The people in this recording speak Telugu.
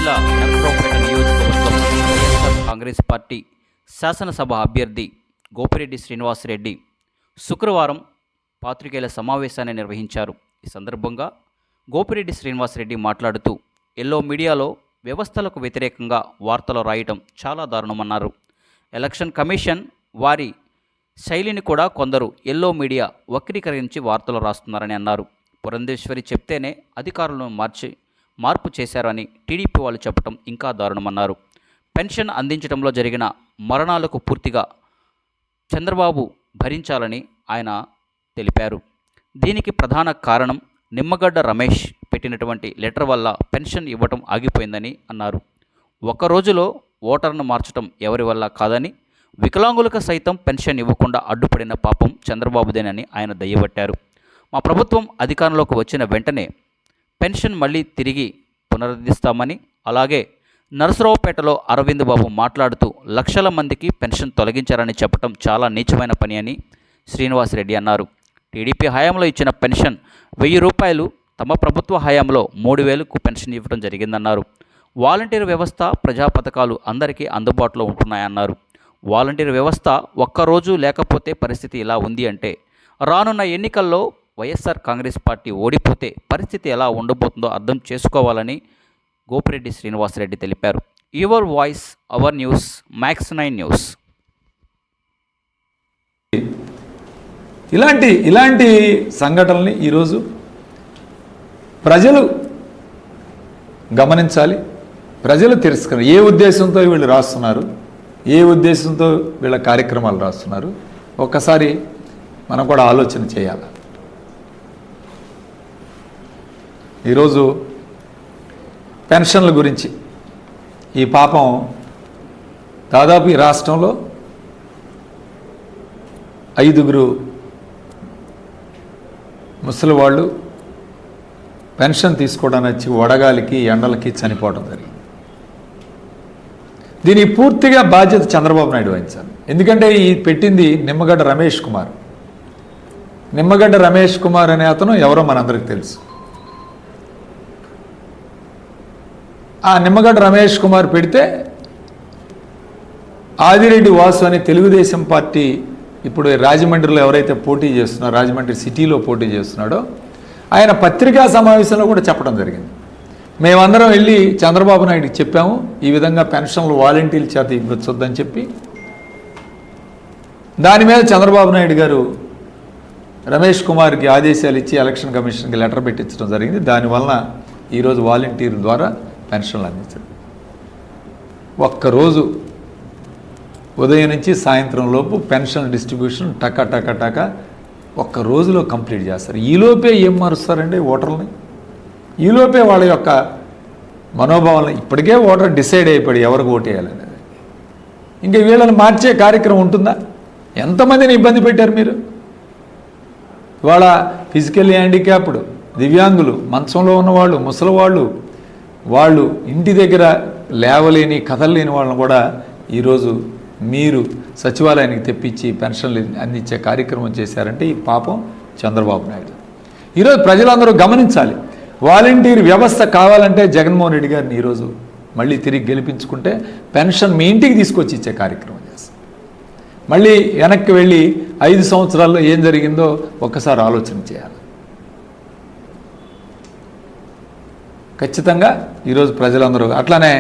జిల్లా నరసరావుపేట నియోజకవర్గం వైఎస్ఆర్ కాంగ్రెస్ పార్టీ శాసనసభ అభ్యర్థి గోపిరెడ్డి శ్రీనివాసరెడ్డి శుక్రవారం పాత్రికేయుల సమావేశాన్ని నిర్వహించారు. ఈ సందర్భంగా గోపిరెడ్డి శ్రీనివాసరెడ్డి మాట్లాడుతూ ఎల్లో మీడియాలో వ్యవస్థలకు వ్యతిరేకంగా వార్తలు రాయటం చాలా దారుణమన్నారు. ఎలక్షన్ కమిషన్ వారి శైలిని కూడా కొందరు ఎల్లో మీడియా వక్రీకరించి వార్తలు రాస్తున్నారని అన్నారు. పురంధేశ్వరి చెప్తేనే అధికారులను మార్పు చేశారని టీడీపీ వాళ్ళు చెప్పడం ఇంకా దారుణమన్నారు. పెన్షన్ అందించడంలో జరిగిన మరణాలకు పూర్తిగా చంద్రబాబు భరించాలని ఆయన తెలిపారు. దీనికి ప్రధాన కారణం నిమ్మగడ్డ రమేష్ పెట్టినటువంటి లెటర్ వల్ల పెన్షన్ ఇవ్వటం ఆగిపోయిందని అన్నారు. ఒక్క రోజులో ఓటర్ను మార్చడం ఎవరి వల్ల కాదని, వికలాంగులకు సైతం పెన్షన్ ఇవ్వకుండా అడ్డుపడిన పాపం చంద్రబాబుదేనని ఆయన దయ్యబట్టారు. మా ప్రభుత్వం అధికారంలోకి వచ్చిన వెంటనే పెన్షన్ మళ్ళీ తిరిగి పునరుద్ధరిస్తామని, అలాగే నరసరావుపేటలో అరవింద్ బాబు మాట్లాడుతూ లక్షల మందికి పెన్షన్ తొలగించారని చెప్పడం చాలా నీచమైన పని అని శ్రీనివాసరెడ్డి అన్నారు. టీడీపీ హయాంలో ఇచ్చిన పెన్షన్ 1000 రూపాయలు, తమ ప్రభుత్వ హయాంలో 3000కు పెన్షన్ ఇవ్వడం జరిగిందన్నారు. వాలంటీర్ వ్యవస్థ, ప్రజా పథకాలు అందరికీ అందుబాటులో ఉంటున్నాయన్నారు. వాలంటీర్ వ్యవస్థ ఒక్కరోజు లేకపోతే పరిస్థితి ఇలా ఉంది అంటే, రానున్న ఎన్నికల్లో వైఎస్ఆర్ కాంగ్రెస్ పార్టీ ఓడిపోతే పరిస్థితి ఎలా ఉండబోతుందో అర్థం చేసుకోవాలని గోపిరెడ్డి శ్రీనివాసరెడ్డి తెలిపారు. Your voice hour news, max 9 news. ఇలాంటి సంఘటనల్ని ఈరోజు ప్రజలు గమనించాలి. ప్రజలు తిరస్కరణ ఏ ఉద్దేశంతో వీళ్ళు రాస్తున్నారు, ఏ ఉద్దేశంతో వీళ్ళ కార్యక్రమాలు రాస్తున్నారు, ఒక్కసారి మనం కూడా ఆలోచన చేయాలి. ఈరోజు పెన్షన్ల గురించి ఈ పాపం దాదాపు ఈ రాష్ట్రంలో 5 ముసలి వాళ్ళు పెన్షన్ తీసుకోవడానికి వచ్చి వడగాలికి ఎండలకి చనిపోవడం జరిగింది. దీనికి పూర్తిగా బాధ్యత చంద్రబాబు నాయుడు వహించాలి. ఎందుకంటే ఈ పెట్టింది నిమ్మగడ్డ రమేష్ కుమార్. నిమ్మగడ్డ రమేష్ కుమార్ అనే అతను ఎవరో మనందరికీ తెలుసు. ఆ నిమ్మగడ్డ రమేష్ కుమార్ పెడితే ఆదిరెడ్డి వాసు అనే తెలుగుదేశం పార్టీ ఇప్పుడు రాజమండ్రిలో ఎవరైతే పోటీ చేస్తున్నారో, రాజమండ్రి సిటీలో పోటీ చేస్తున్నాడో, ఆయన పత్రికా సమావేశంలో కూడా చెప్పడం జరిగింది. మేమందరం వెళ్ళి చంద్రబాబు నాయుడికి చెప్పాము, ఈ విధంగా పెన్షన్లు వాలంటీర్ల చేత ఇవ్వచ్చొద్దని చెప్పి. దాని మీద చంద్రబాబు నాయుడు గారు రమేష్ కుమార్కి ఆదేశాలు ఇచ్చి ఎలక్షన్ కమిషన్కి లెటర్ పెట్టించడం జరిగింది. దానివలన ఈరోజు వాలంటీర్ ద్వారా పెన్షన్లు అందించారు. ఒక్కరోజు ఉదయం నుంచి సాయంత్రం లోపు పెన్షన్ డిస్ట్రిబ్యూషన్ టక ఒక్క రోజులో కంప్లీట్ చేస్తారు. ఈలోపే ఏం మారుస్తారండి ఓటర్లని? ఈలోపే వాళ్ళ యొక్క మనోభావాలను, ఇప్పటికే ఓటర్ డిసైడ్ అయిపోయి ఎవరికి ఓటేయాలనేది. ఇంకా వీళ్ళని మార్చే కార్యక్రమం ఉంటుందా? ఎంతమందిని ఇబ్బంది పెట్టారు మీరు? ఇవాళ ఫిజికల్లీ హ్యాండిక్యాప్డ్, దివ్యాంగులు, మంచంలో ఉన్నవాళ్ళు, ముసలివాళ్ళు, వాళ్ళు ఇంటి దగ్గర లేవలేని కదలలేని వాళ్ళని కూడా ఈరోజు మీరు సచివాలయానికి తెప్పించి పెన్షన్లు అందించే కార్యక్రమం చేశారంటే ఈ పాపం చంద్రబాబు నాయుడు. ఈరోజు ప్రజలందరూ గమనించాలి. వాలంటీర్ వ్యవస్థ కావాలంటే జగన్మోహన్ రెడ్డి గారిని ఈరోజు మళ్ళీ తిరిగి గెలిపించుకుంటే పెన్షన్ మీ ఇంటికి తీసుకొచ్చి ఇచ్చే కార్యక్రమం చేస్తాం. మళ్ళీ వెనక్కి వెళ్ళి 5 సంవత్సరాల్లో ఏం జరిగిందో ఒక్కసారి ఆలోచన చేయాలి. ఖచ్చితంగా ఈరోజు ప్రజలందరూ అట్లానే